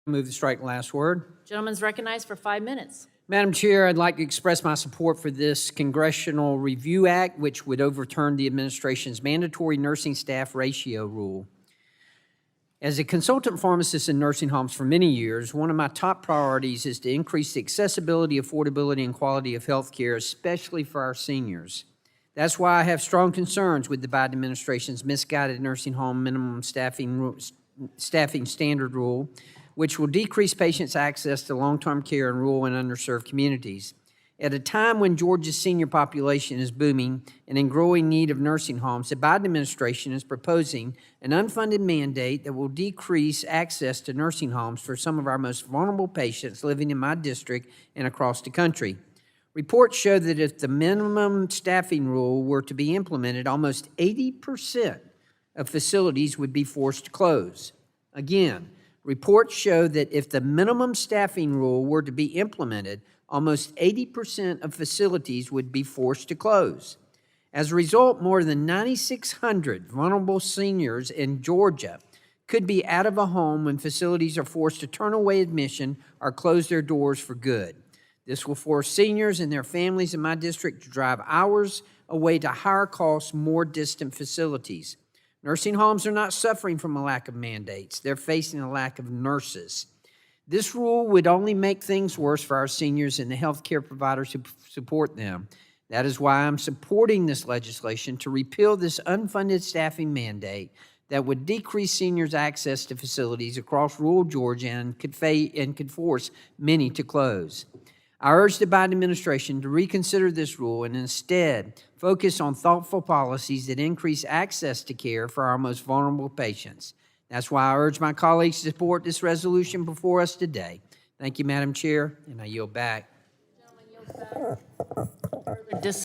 Move to strike last word. Gentleman's recognized for 5 minutes. Madam Chair, I'd like to express my support for this Congressional Review Act, which would overturn the administration's mandatory nursing staff ratio rule. As a consultant pharmacist in nursing homes for many years, one of my top priorities is to increase the accessibility, affordability, and quality of health care, especially for our seniors. That's why I have strong concerns with the Biden administration's misguided nursing home minimum staffing standard rule, which will decrease patients' access to long-term care in rural and underserved communities. At a time when Georgia's senior population is booming and in growing need of nursing homes, the Biden administration is proposing an unfunded mandate that will decrease access to nursing homes for some of our most vulnerable patients living in my district and across the country. Reports show that if the minimum staffing rule were to be implemented, almost 80% of facilities would be forced to close. Again, reports show that if the minimum staffing rule were to be implemented, almost 80% of facilities would be forced to close. As a result, more than 9,600 vulnerable seniors in Georgia could be out of a home when facilities are forced to turn away admission or close their doors for good. This will force seniors and their families in my district to drive hours away to higher cost, more distant facilities. Nursing homes are not suffering from a lack of mandates. They're facing a lack of nurses. This rule would only make things worse for our seniors and the health care providers who support them. That is why I'm supporting this legislation to repeal this unfunded staffing mandate that would decrease seniors' access to facilities across rural Georgia and could force many to close. I urge the Biden administration to reconsider this rule and instead focus on thoughtful policies that increase access to care for our most vulnerable patients. That's why I urge my colleagues to support this resolution before us today. Thank you, Madam Chair, and I yield back.